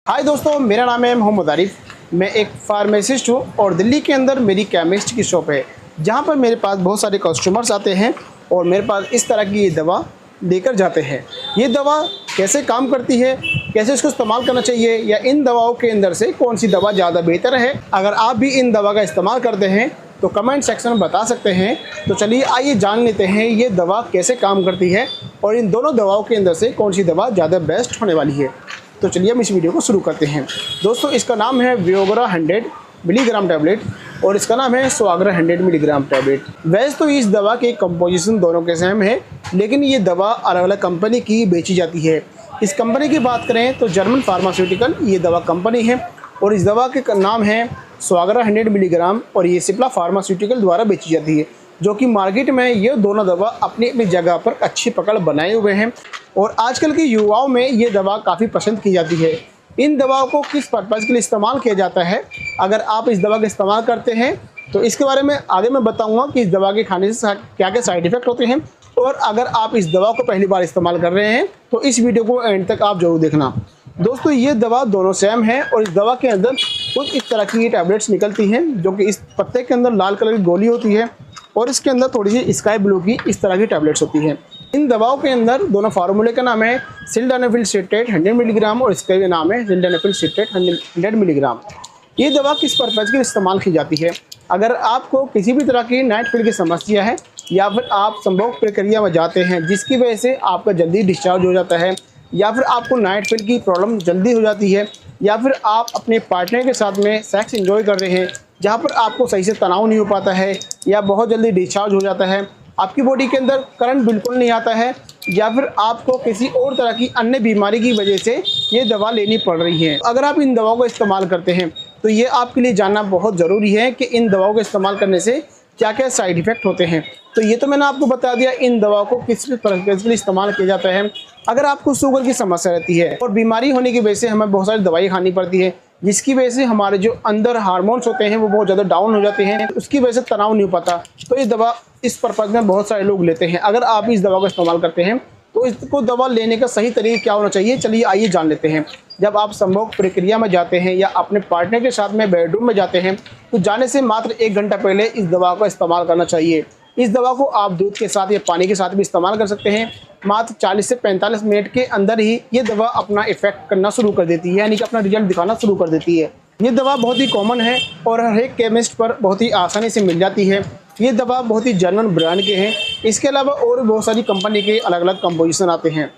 हाय दोस्तों, मेरा नाम है मोहम्मद आरिफ। मैं एक फार्मासिस्ट हूँ और दिल्ली के अंदर मेरी केमिस्ट की शॉप है, जहाँ पर मेरे पास बहुत सारे कस्टमर्स आते हैं और मेरे पास इस तरह की ये दवा लेकर जाते हैं। ये दवा कैसे काम करती है, कैसे इसको इस्तेमाल करना चाहिए, या इन दवाओं के अंदर से कौन सी दवा ज़्यादा बेहतर है, अगर आप भी इन दवा का इस्तेमाल करते हैं तो कमेंट सेक्शन में बता सकते हैं। तो चलिए आइए जान लेते हैं ये दवा कैसे काम करती है और इन दोनों दवाओं के अंदर से कौन सी दवा ज़्यादा बेस्ट होने वाली है। तो चलिए हम इस वीडियो को शुरू करते हैं। दोस्तों, इसका नाम है वियोग्रा 100 मिलीग्राम टैबलेट और इसका नाम है स्वाग्रा 100 मिलीग्राम टैबलेट। वैसे तो इस दवा के कंपोजिशन दोनों के सेम है, लेकिन ये दवा अलग अलग कंपनी की बेची जाती है। इस कंपनी की बात करें तो जर्मन फार्मास्यूटिकल ये दवा कंपनी है और इस दवा के नाम है स्वाग्रा 100 मिलीग्राम और ये सिप्ला फार्मास्यूटिकल द्वारा बेची जाती है, जो कि मार्केट में ये दोनों दवा अपनी अपनी जगह पर अच्छी पकड़ बनाए हुए हैं और आजकल के युवाओं में ये दवा काफ़ी पसंद की जाती है। इन दवाओं को किस पर्पज़ के लिए इस्तेमाल किया जाता है, अगर आप इस दवा का इस्तेमाल करते हैं तो इसके बारे में आगे मैं बताऊंगा कि इस दवा के खाने से क्या क्या साइड इफ़ेक्ट होते हैं। और अगर आप इस दवा को पहली बार इस्तेमाल कर रहे हैं तो इस वीडियो को एंड तक आप जरूर देखना। दोस्तों, ये दवा दोनों सेम है और इस दवा के अंदर कुछ इस तरह की टैबलेट्स निकलती हैं, जो कि इस पत्ते के अंदर लाल कलर की गोली होती है और इसके अंदर थोड़ी सी स्काई ब्लू की इस तरह की टैबलेट्स होती हैं। इन दवाओं के अंदर दोनों फार्मूले का नाम है सिल्डेनाफिल सिट्रेट 100 मिलीग्राम और इसका भी नाम है सिल्डेनाफिल सिट्रेट 100 मिलीग्राम। ये दवा किस पर्पज़ के लिए इस्तेमाल की जाती है, अगर आपको किसी भी तरह की नाइट फील्ड की समस्या है या फिर आप संभोग प्रक्रिया में जाते हैं जिसकी वजह से आपका जल्दी डिस्चार्ज हो जाता है, या फिर आपको नाइट फील्ड की प्रॉब्लम जल्दी हो जाती है, या फिर आप अपने पार्टनर के साथ में सेक्स एंजॉय कर रहे हैं जहाँ पर आपको सही से तनाव नहीं हो पाता है या बहुत जल्दी डिस्चार्ज हो जाता है, आपकी बॉडी के अंदर करंट बिल्कुल नहीं आता है, या फिर आपको किसी और तरह की अन्य बीमारी की वजह से ये दवा लेनी पड़ रही है। अगर आप इन दवाओं को इस्तेमाल करते हैं तो ये आपके लिए जानना बहुत ज़रूरी है कि इन दवाओं को इस्तेमाल करने से क्या क्या साइड इफ़ेक्ट होते हैं। तो ये तो मैंने आपको बता दिया इन दवाओं को किस पर्पज़ के लिए इस्तेमाल किया जाता है। अगर आपको शुगर की समस्या रहती है और बीमारी होने की वजह से हमें बहुत सारी दवाई खानी पड़ती है, जिसकी वजह से हमारे जो अंदर हार्मोन्स होते हैं वो बहुत ज़्यादा डाउन हो जाते हैं, उसकी वजह से तनाव नहीं हो पाता, तो ये दवा इस पर्पज़ में बहुत सारे लोग लेते हैं। अगर आप इस दवा का इस्तेमाल करते हैं तो इसको दवा लेने का सही तरीका क्या होना चाहिए, चलिए आइए जान लेते हैं। जब आप संभोग प्रक्रिया में जाते हैं या अपने पार्टनर के साथ में बेडरूम में जाते हैं तो जाने से मात्र 1 घंटा पहले इस दवा का इस्तेमाल करना चाहिए। इस दवा को आप दूध के साथ या पानी के साथ भी इस्तेमाल कर सकते हैं। मात्र 40 से 45 मिनट के अंदर ही ये दवा अपना इफेक्ट करना शुरू कर देती है, यानी कि अपना रिजल्ट दिखाना शुरू कर देती है। ये दवा बहुत ही कॉमन है और हर एक केमिस्ट पर बहुत ही आसानी से मिल जाती है। ये दवा बहुत ही जर्मन ब्रांड के हैं। इसके अलावा और भी बहुत सारी कंपनी के अलग अलग कंपोजिशन आते हैं।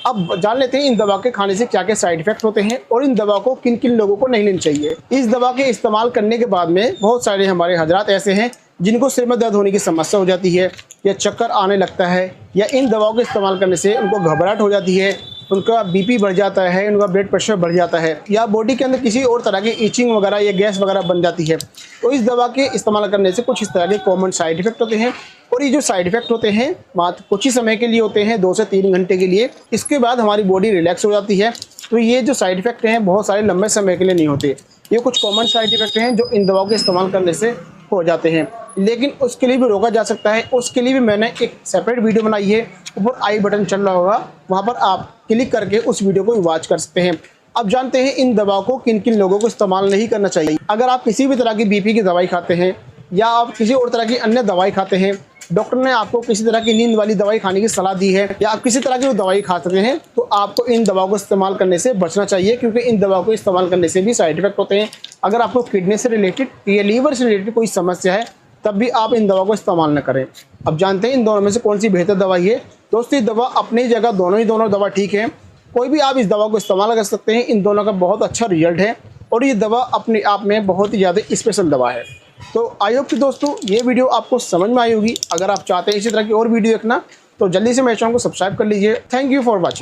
अब जान लेते हैं इन दवा के खाने से क्या क्या साइड इफेक्ट होते हैं और इन दवा को किन किन लोगों को नहीं लेनी चाहिए। इस दवा के इस्तेमाल करने के बाद में बहुत सारे हमारे हजरात ऐसे हैं जिनको सिर में दर्द होने की समस्या हो जाती है या चक्कर आने लगता है, या इन दवाओं के इस्तेमाल करने से उनको घबराहट हो जाती है, उनका बीपी बढ़ जाता है, उनका ब्लड प्रेशर बढ़ जाता है, या बॉडी के अंदर किसी और तरह की ईचिंग वगैरह या गैस वगैरह बन जाती है। तो इस दवा के इस्तेमाल करने से कुछ इस तरह के कॉमन साइड इफेक्ट होते हैं और ये जो साइड इफेक्ट होते हैं मात्र कुछ ही समय के लिए होते हैं, 2 से 3 घंटे के लिए। इसके बाद हमारी बॉडी रिलैक्स हो जाती है। तो ये जो साइड इफेक्ट हैं बहुत सारे लंबे समय के लिए नहीं होते। ये कुछ कॉमन साइड इफेक्ट हैं जो इन दवाओं के इस्तेमाल करने से हो जाते हैं, लेकिन उसके लिए भी रोका जा सकता है। उसके लिए भी मैंने एक सेपरेट वीडियो बनाई है, ऊपर आई बटन चल रहा होगा, वहाँ पर आप क्लिक करके उस वीडियो को वॉच कर सकते हैं। अब जानते हैं इन दवाओं को किन किन लोगों को इस्तेमाल नहीं करना चाहिए। अगर आप किसी भी तरह की बीपी की दवाई खाते हैं या आप किसी और तरह की अन्य दवाई खाते हैं, डॉक्टर ने आपको किसी तरह की नींद वाली दवाई खाने की सलाह दी है या आप किसी तरह की दवाई खा सकते हैं, तो आपको इन दवाओं को इस्तेमाल करने से बचना चाहिए, क्योंकि इन दवाओं को इस्तेमाल करने से भी साइड इफेक्ट होते हैं। अगर आपको किडनी से रिलेटेड या लीवर से रिलेटेड कोई समस्या है तब भी आप इन दवाओं को इस्तेमाल न करें। अब जानते हैं इन दोनों में से कौन सी बेहतर दवाई है। दोस्तों, ये दवा अपनी जगह दोनों दवा ठीक है, कोई भी आप इस दवा को इस्तेमाल कर सकते हैं। इन दोनों का बहुत अच्छा रिजल्ट है और ये दवा अपने आप में बहुत ही ज़्यादा स्पेशल दवा है। तो आई होप कि दोस्तों ये वीडियो आपको समझ में आई होगी। अगर आप चाहते हैं इसी तरह की और वीडियो देखना तो जल्दी से मेरे चैनल को सब्सक्राइब कर लीजिए। Thank you for watching.